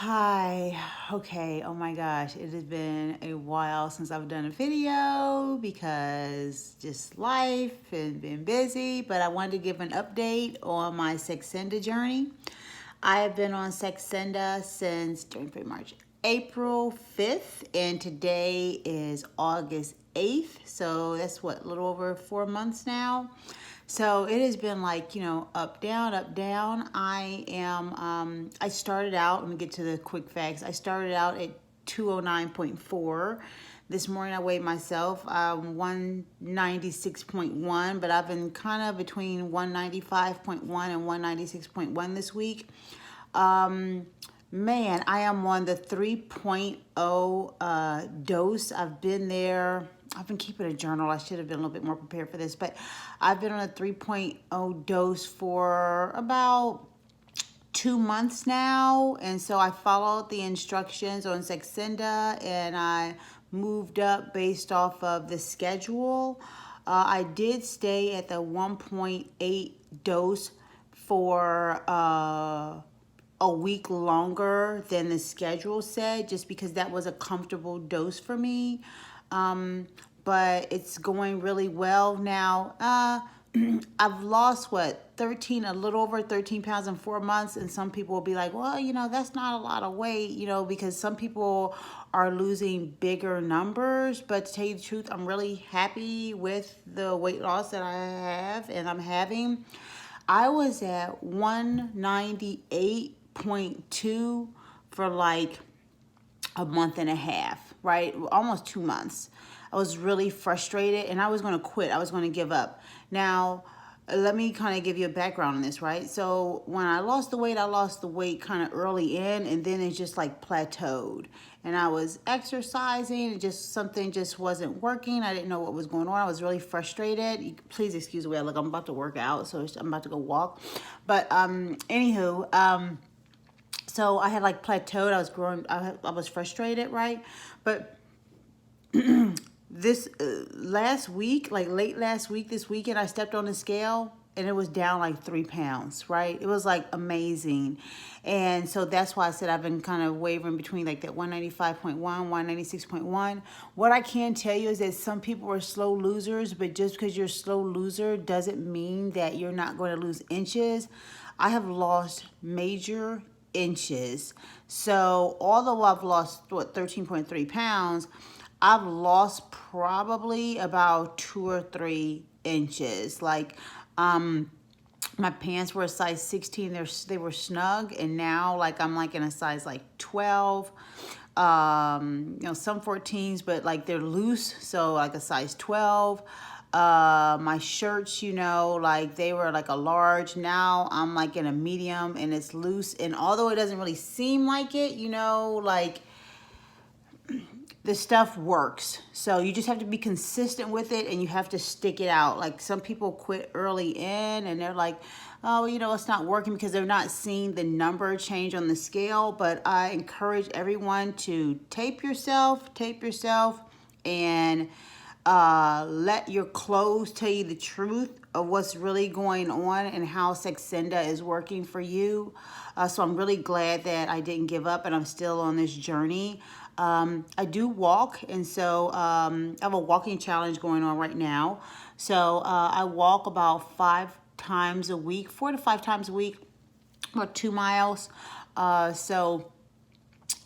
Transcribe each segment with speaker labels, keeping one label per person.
Speaker 1: Hi. Okay. Oh my gosh. It has been a while since I've done a video because just life and been busy, but I wanted to give an update on my Saxenda journey. I have been on Saxenda since January, March, April 5th, and today is August 8th. So that's what, a little over 4 months now. So it has been like, up, down, up, down. I started out, let me get to the quick facts. I started out at 209.4. This morning I weighed myself 196.1, but I've been kind of between 195.1 and 196.1 this week. Man, I am on the 3.0 dose. I've been there. I've been keeping a journal. I should have been a little bit more prepared for this, but I've been on a 3.0 dose for about 2 months now. And so I followed the instructions on Saxenda and I moved up based off of the schedule. I did stay at the 1.8 dose for a week longer than the schedule said, just because that was a comfortable dose for me. But it's going really well now. I've lost what, 13, a little over 13 pounds in 4 months. And some people will be like, well, that's not a lot of weight, because some people are losing bigger numbers. But to tell you the truth, I'm really happy with the weight loss that I have and I'm having. I was at 198.2 for like a month and a half, right? Almost 2 months. I was really frustrated and I was going to quit. I was going to give up. Now, let me kind of give you a background on this, right? So when I lost the weight kind of early in, and then it just like plateaued. And I was exercising, and something just wasn't working. I didn't know what was going on. I was really frustrated. Please excuse the way I look. I'm about to work out, so I'm about to go walk. But so I had like plateaued. I was growing. I was frustrated, right? But this last week, like late last week, this weekend, I stepped on the scale and it was down like 3 pounds, right? It was like amazing. And so that's why I said I've been kind of wavering between like that 195.1, 196.1. What I can tell you is that some people are slow losers, but just because you're a slow loser doesn't mean that you're not going to lose inches. I have lost major inches. So although I've lost, 13.3 pounds, I've lost probably about 2 or 3 inches. Like, my pants were a size 16. They were snug, and now like I'm like in a size like 12. Some 14s, but like they're loose, so like a size 12. My shirts, like they were like a large. Now I'm like in a medium and it's loose. And although it doesn't really seem like it, like the stuff works. So you just have to be consistent with it and you have to stick it out. Like some people quit early in and they're like, oh, it's not working because they're not seeing the number change on the scale. But I encourage everyone to tape yourself and let your clothes tell you the truth of what's really going on and how Saxenda is working for you. So I'm really glad that I didn't give up and I'm still on this journey. I do walk, and so I have a walking challenge going on right now. So I walk about 5 times a week, 4 to 5 times a week, about 2 miles. So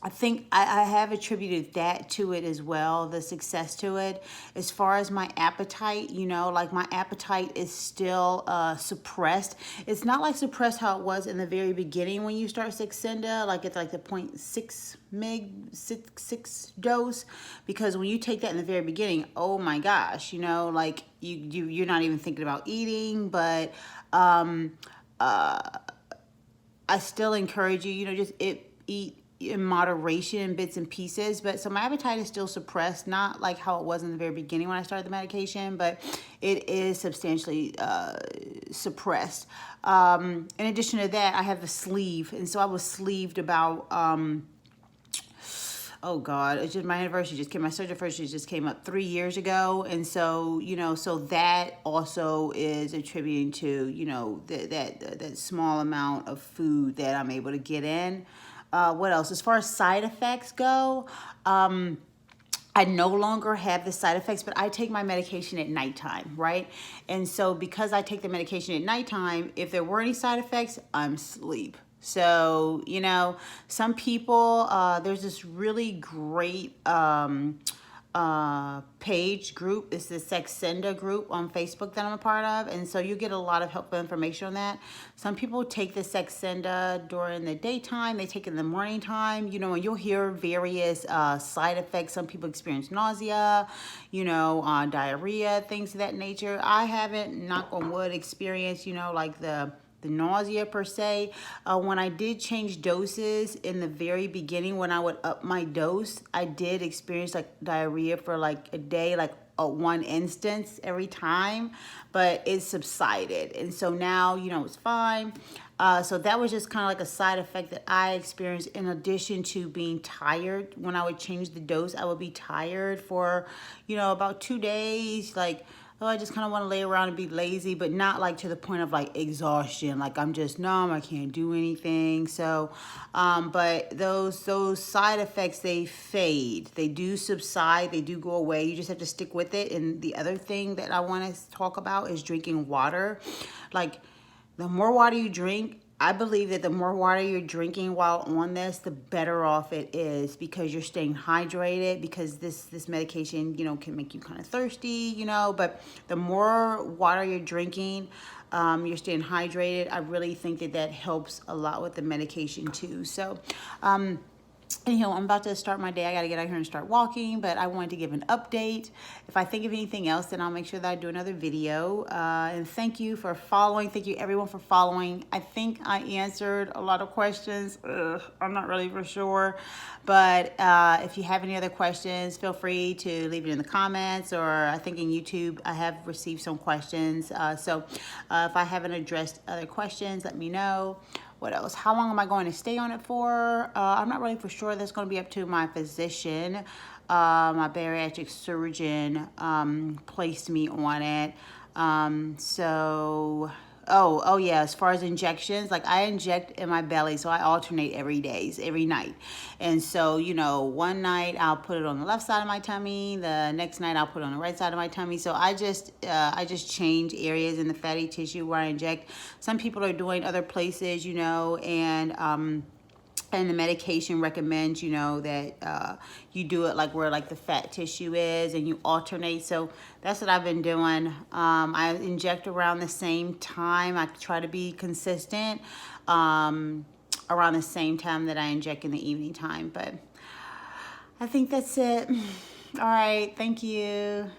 Speaker 1: I think I have attributed that to it as well, the success to it. As far as my appetite, like my appetite is still suppressed. It's not like suppressed how it was in the very beginning when you start Saxenda, like it's like the 0.6 mg, 6 dose. Because when you take that in the very beginning, oh my gosh, like you're not even thinking about eating. But I still encourage you, just eat in moderation in bits and pieces. But so my appetite is still suppressed, not like how it was in the very beginning when I started the medication, but it is substantially suppressed. In addition to that, I have a sleeve, and so I was sleeved about oh God, it's just my anniversary just came, my surgery anniversary just came up 3 years ago. And so, so that also is attributing to, that small amount of food that I'm able to get in. what else? As far as side effects go, I no longer have the side effects, but I take my medication at nighttime, right? And so because I take the medication at nighttime, if there were any side effects, I'm asleep. So, you know, some people, there's this really great page group. It's the Saxenda group on Facebook that I'm a part of. And so you get a lot of helpful information on that. Some people take the Saxenda during the daytime. They take it in the morning time, you know, and you'll hear various side effects. Some people experience nausea, you know, diarrhea, things of that nature. I haven't, knock on wood, experienced, you know, like the nausea per se. When I did change doses in the very beginning, when I would up my dose, I did experience like diarrhea for like a day, like one instance every time, but it subsided. And so now, you know, it's fine. So that was just kind of like a side effect that I experienced in addition to being tired. When I would change the dose, I would be tired for, you know, about 2 days, like, oh, I just kind of want to lay around and be lazy, but not like to the point of like exhaustion. Like I'm just numb, I can't do anything. So, but those side effects, they fade. They do subside. They do go away. You just have to stick with it. And the other thing that I want to talk about is drinking water. Like the more water you drink, I believe that the more water you're drinking while on this, the better off it is, because you're staying hydrated, because this medication, you know, can make you kind of thirsty, you know, but the more water you're drinking, you're staying hydrated. I really think that that helps a lot with the medication too. So, anyhow, I'm about to start my day. I got to get out here and start walking, but I wanted to give an update. If I think of anything else, then I'll make sure that I do another video. And thank you for following. Thank you everyone for following. I think I answered a lot of questions. I'm not really for sure. But if you have any other questions, feel free to leave it in the comments, or I think in YouTube I have received some questions. So if I haven't addressed other questions, let me know. What else? How long am I going to stay on it for? I'm not really for sure. That's going to be up to my physician. My bariatric surgeon placed me on it. Oh yeah, as far as injections, like I inject in my belly, so I alternate every night. And so, you know, one night I'll put it on the left side of my tummy, the next night I'll put it on the right side of my tummy. So I just change areas in the fatty tissue where I inject. Some people are doing other places, you know, and the medication recommends, you know, that you do it like where like the fat tissue is, and you alternate. So that's what I've been doing. I inject around the same time. I try to be consistent around the same time that I inject in the evening time. But I think that's it. All right. Thank you.